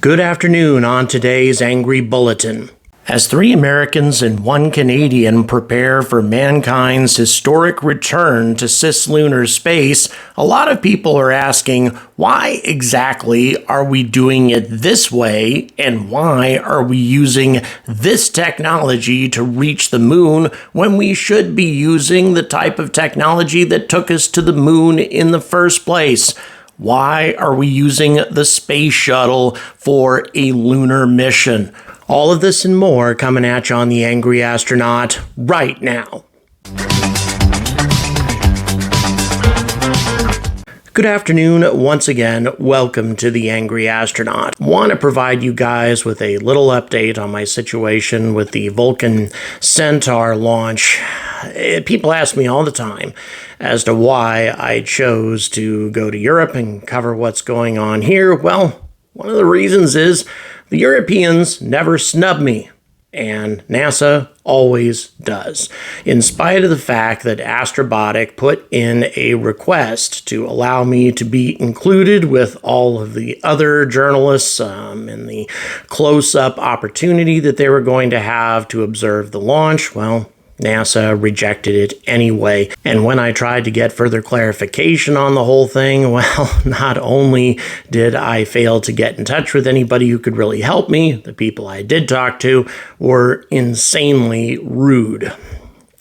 Good afternoon on today's Angry Bulletin. As 3 Americans and 1 Canadian prepare for mankind's historic return to cislunar space, a lot of people are asking, why exactly are we doing it this way, and why are we using this technology to reach the moon when we should be using the type of technology that took us to the moon in the first place? Why are we using the Space Shuttle for a lunar mission? All of this and more coming at you on the Angry Astronaut right now. Good afternoon once again. Welcome to the Angry Astronaut. Want to provide you guys with a little update on my situation with the Vulcan Centaur launch. People ask me all the time as to why I chose to go to Europe and cover what's going on here. Well, one of the reasons is the Europeans never snub me, and NASA always does. In spite of the fact that Astrobotic put in a request to allow me to be included with all of the other journalists in the close-up opportunity that they were going to have to observe the launch, well, NASA rejected it anyway. And when I tried to get further clarification on the whole thing, well, not only did I fail to get in touch with anybody who could really help me, the people I did talk to were insanely rude.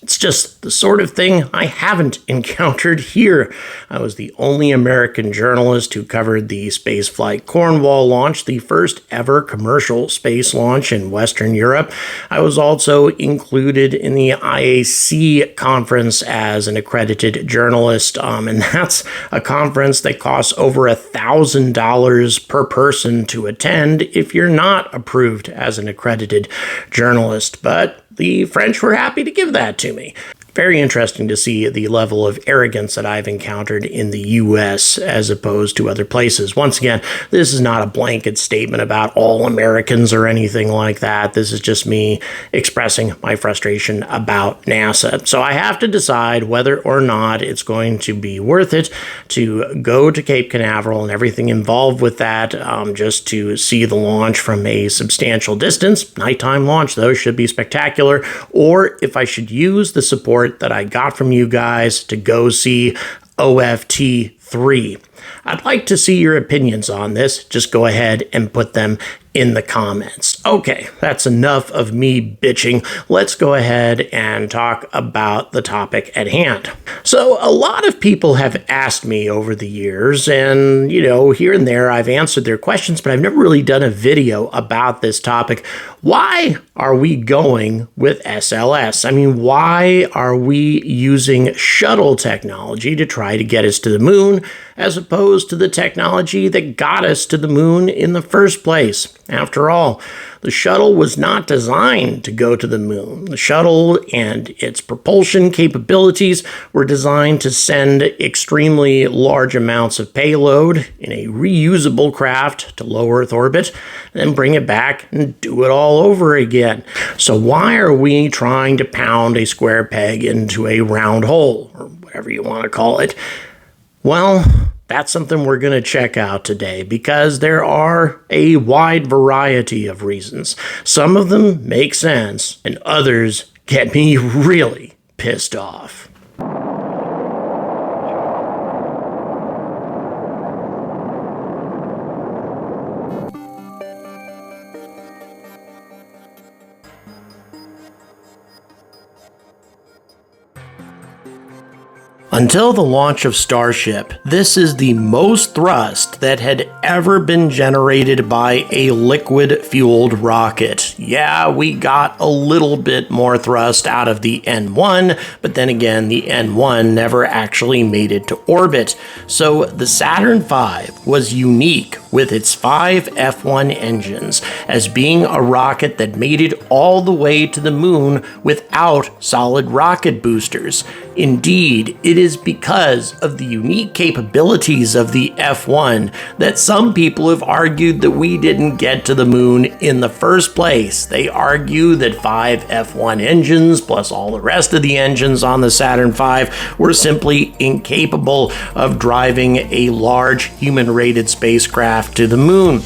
It's just the sort of thing I haven't encountered here. I was the only American journalist who covered the Spaceflight Cornwall launch, the first ever commercial space launch in Western Europe. I was also included in the IAC conference as an accredited journalist, and that's a conference that costs over $1,000 per person to attend if you're not approved as an accredited journalist. But the French were happy to give that to me. Very interesting to see the level of arrogance that I've encountered in the U.S. as opposed to other places. Once again, this is not a blanket statement about all Americans or anything like that. This is just me expressing my frustration about NASA. So I have to decide whether or not it's going to be worth it to go to Cape Canaveral and everything involved with that just to see the launch from a substantial distance. Nighttime launch, though, should be spectacular. Or if I should use the support that I got from you guys to go see OFT3. I'd like to see your opinions on this. Just go ahead and put them in the comments. Okay, that's enough of me bitching. Let's go ahead and talk about the topic at hand. So a lot of people have asked me over the years, and here and there I've answered their questions, but I've never really done a video about this topic. Why are we going with SLS? I mean, why are we using shuttle technology to try to get us to the moon as opposed to the technology that got us to the moon in the first place? After all, the shuttle was not designed to go to the moon. The shuttle and its propulsion capabilities were designed to send extremely large amounts of payload in a reusable craft to low Earth orbit, and then bring it back and do it all over again. So why are we trying to pound a square peg into a round hole, or whatever you want to call it? Well, that's something we're going to check out today because there are a wide variety of reasons. Some of them make sense and others get me really pissed off. Until the launch of Starship, this is the most thrust that had ever been generated by a liquid-fueled rocket. Yeah, we got a little bit more thrust out of the N1, but then again, the N1 never actually made it to orbit. So the Saturn V was unique with its 5 F1 engines as being a rocket that made it all the way to the moon without solid rocket boosters. Indeed, it is because of the unique capabilities of the F1 that some people have argued that we didn't get to the moon in the first place. They argue that 5 F1 engines plus all the rest of the engines on the Saturn V were simply incapable of driving a large human-rated spacecraft to the moon.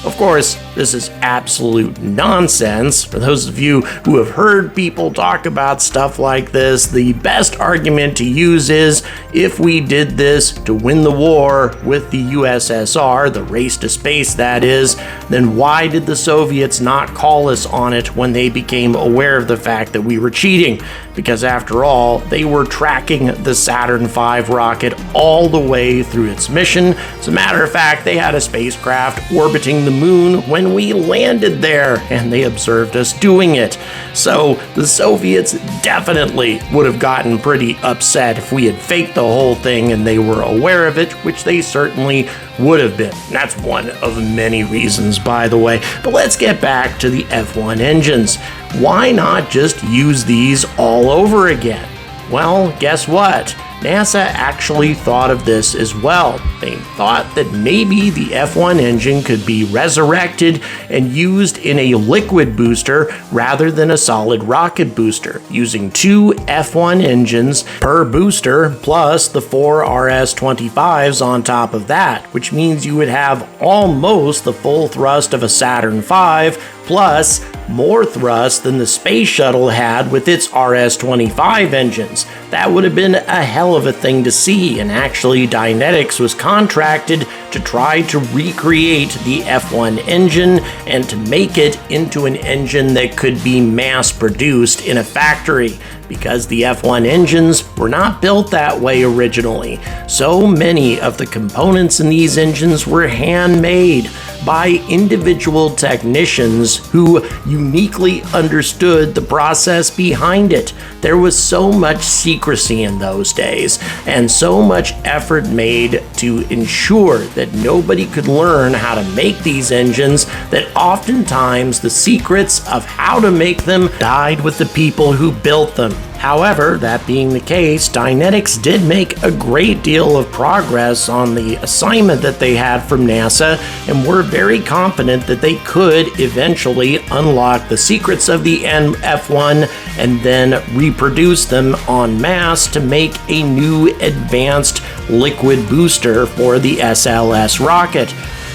Of course, this is absolute nonsense. For those of you who have heard people talk about stuff like this, the best argument to use is, if we did this to win the war with the USSR, the race to space that is, then why did the Soviets not call us on it when they became aware of the fact that we were cheating? Because after all, they were tracking the Saturn V rocket all the way through its mission. As a matter of fact, they had a spacecraft orbiting the moon when we landed there, and they observed us doing it. So the Soviets definitely would have gotten pretty upset if we had faked the whole thing and they were aware of it, which they certainly would have been. That's one of many reasons, by the way. But let's get back to the F1 engines. Why not just use these all over again? Well, guess what? NASA actually thought of this as well. They thought that maybe the F1 engine could be resurrected and used in a liquid booster rather than a solid rocket booster, using 2 F1 engines per booster plus the 4 RS-25s on top of that, which means you would have almost the full thrust of a Saturn V plus more thrust than the Space Shuttle had with its RS-25 engines. That would have been a hell of a thing to see, and actually Dynetics was contracted to try to recreate the F1 engine and to make it into an engine that could be mass-produced in a factory, because the F1 engines were not built that way originally. So many of the components in these engines were handmade by individual technicians who uniquely understood the process behind it. There was so much secrecy in those days, and so much effort made to ensure that nobody could learn how to make these engines, that oftentimes the secrets of how to make them died with the people who built them. However, that being the case, Dynetics did make a great deal of progress on the assignment that they had from NASA, and were very confident that they could eventually unlock the secrets of the F1 and then reproduce them en masse to make a new advanced liquid booster for the SLS rocket.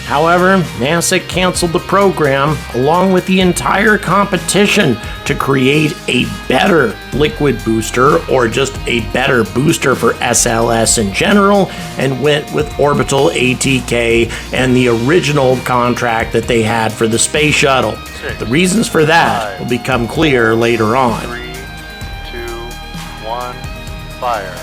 However, NASA canceled the program along with the entire competition to create a better liquid booster, or just a better booster for SLS in general, and went with Orbital ATK and the original contract that they had for the Space Shuttle. The reasons for that will become clear later on. 3, 2, 1, fire.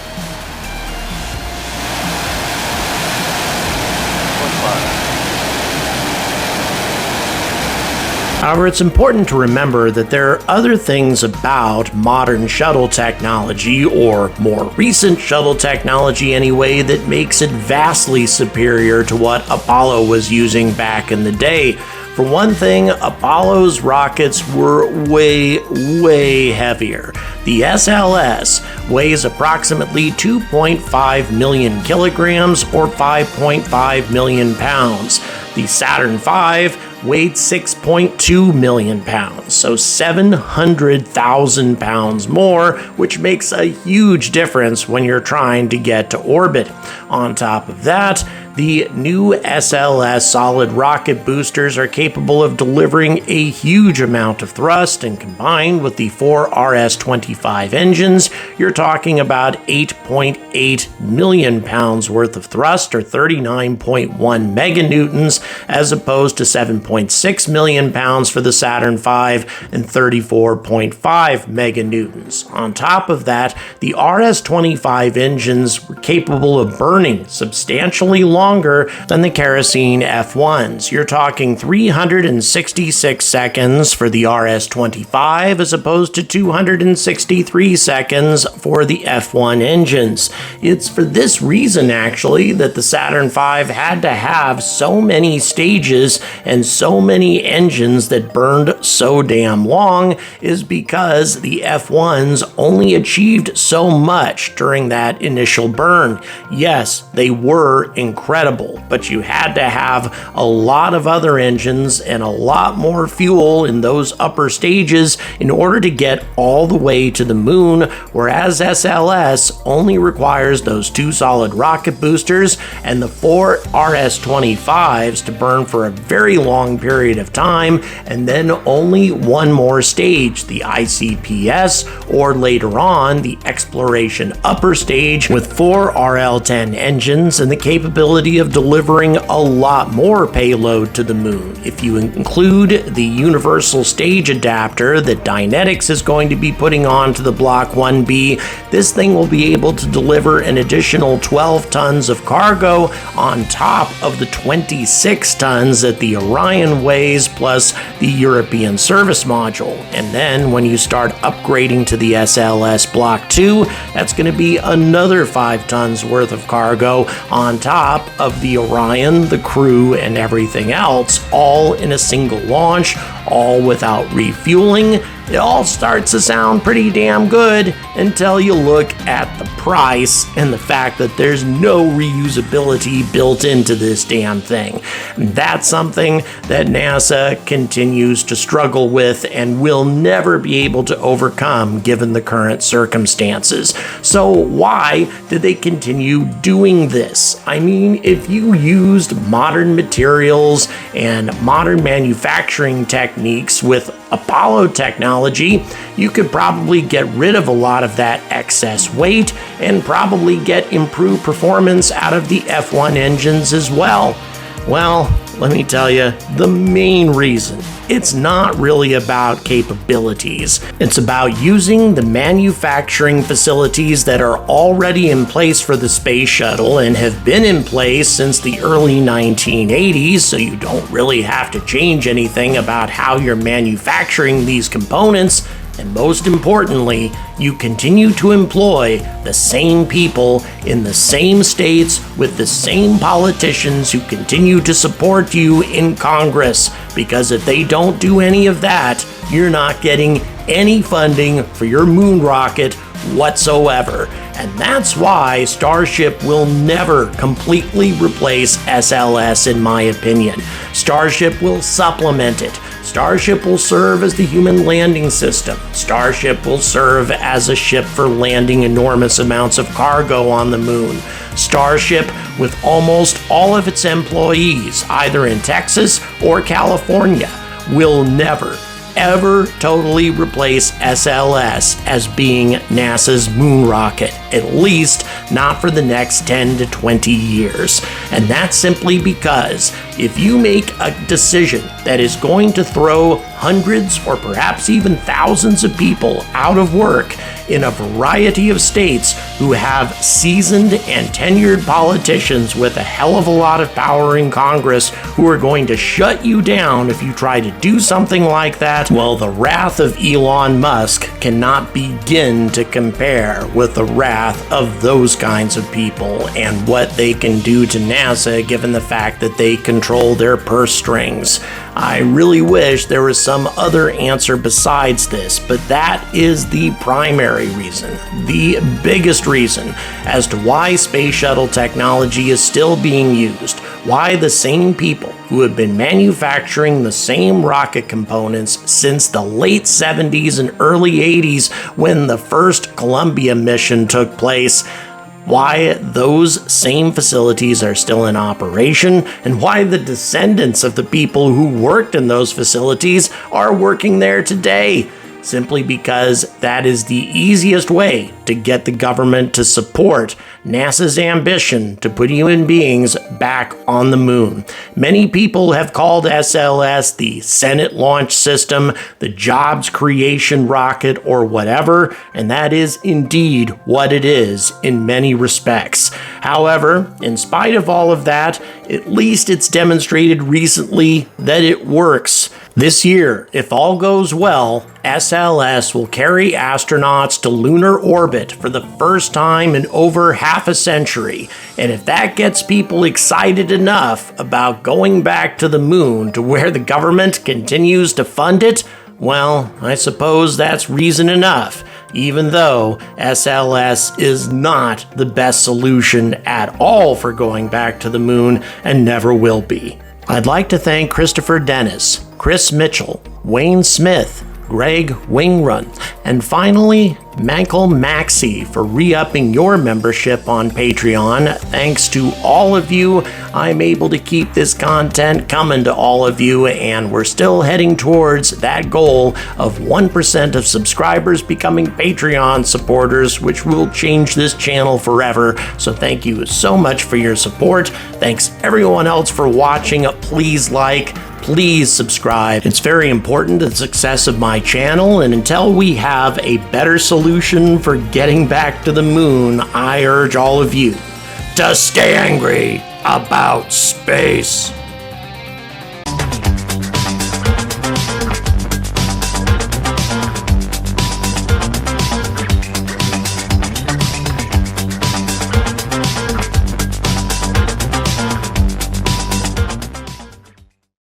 However, it's important to remember that there are other things about modern shuttle technology, or more recent shuttle technology anyway, that makes it vastly superior to what Apollo was using back in the day. For one thing, Apollo's rockets were way heavier. The SLS weighs approximately 2.5 million kilograms, or 5.5 million pounds. The Saturn V weighed 6.2 million pounds, so 700,000 pounds more, which makes a huge difference when you're trying to get to orbit. On top of that, the new SLS solid rocket boosters are capable of delivering a huge amount of thrust, and combined with the 4 RS-25 engines, you're talking about 8.8 million pounds worth of thrust, or 39.1 meganewtons, as opposed to 7.6 million pounds for the Saturn V and 34.5 meganewtons. On top of that, the RS-25 engines were capable of burning substantially longer than the kerosene F1s. You're talking 366 seconds for the RS-25 as opposed to 263 seconds for the F1 engines. It's for this reason, actually, that the Saturn V had to have so many stages and so many engines that burned so damn long, is because the F1s only achieved so much during that initial burn. Yes, they were incredible, but you had to have a lot of other engines and a lot more fuel in those upper stages in order to get all the way to the moon, whereas SLS only requires those 2 solid rocket boosters and the 4 RS-25s to burn for a very long long period of time, and then only one more stage, the ICPS, or later on, the Exploration Upper Stage, with 4 RL-10 engines and the capability of delivering a lot more payload to the moon. If you include the Universal Stage Adapter that Dynetics is going to be putting onto the Block 1B, this thing will be able to deliver an additional 12 tons of cargo on top of the 26 tons that the Orion weighs, plus the European Service Module. And then when you start upgrading to the SLS Block 2, that's going to be another 5 tons worth of cargo on top of the Orion, the crew, and everything else, all in a single launch, all without refueling. It all starts to sound pretty damn good until you look at the price and the fact that there's no reusability built into this damn thing. And that's something that NASA continues to struggle with and will never be able to overcome given the current circumstances. So why did they continue doing this? I mean, if you used modern materials and modern manufacturing techniques with Apollo technology, you could probably get rid of a lot of that excess weight and probably get improved performance out of the F1 engines as well. Well, let me tell you, the main reason, it's not really about capabilities. It's about using the manufacturing facilities that are already in place for the Space Shuttle and have been in place since the early 1980s, so you don't really have to change anything about how you're manufacturing these components. And most importantly, you continue to employ the same people in the same states with the same politicians who continue to support you in Congress. Because if they don't do any of that, you're not getting any funding for your moon rocket whatsoever. And that's why Starship will never completely replace SLS, in my opinion. Starship will supplement it. Starship will serve as the human landing system. Starship will serve as a ship for landing enormous amounts of cargo on the moon. Starship, with almost all of its employees, either in Texas or California, will never, ever totally replace SLS as being NASA's moon rocket, at least not for the next 10 to 20 years. And that's simply because if you make a decision that is going to throw hundreds or perhaps even thousands of people out of work in a variety of states who have seasoned and tenured politicians with a hell of a lot of power in Congress who are going to shut you down if you try to do something like that, well, the wrath of Elon Musk cannot begin to compare with the wrath of those kinds of people and what they can do to NASA given the fact that they control their purse strings. I really wish there was some other answer besides this, but that is the primary reason, the biggest reason as to why space shuttle technology is still being used, why the same people who have been manufacturing the same rocket components since the late 70s and early 80s when the first Columbia mission took place, why those same facilities are still in operation, and why the descendants of the people who worked in those facilities are working there today. Simply because that is the easiest way to get the government to support NASA's ambition to put human beings back on the moon. Many people have called SLS the Senate launch system, the jobs creation rocket, or whatever, and that is indeed what it is in many respects. However, in spite of all of that, at least it's demonstrated recently that it works. This year, if all goes well, SLS will carry astronauts to lunar orbit for the first time in over half a century. And if that gets people excited enough about going back to the moon to where the government continues to fund it, well, I suppose that's reason enough, even though SLS is not the best solution at all for going back to the moon and never will be. I'd like to thank Christopher Dennis, Chris Mitchell, Wayne Smith, Greg Wingrun, and finally, Mankel Maxi for re-upping your membership on Patreon. Thanks to all of you, I'm able to keep this content coming to all of you, and we're still heading towards that goal of 1% of subscribers becoming Patreon supporters, which will change this channel forever. So thank you so much for your support. Thanks everyone else for watching. Please like, please subscribe. It's very important to the success of my channel, and until we have a better solution for getting back to the moon, I urge all of you to stay angry about space.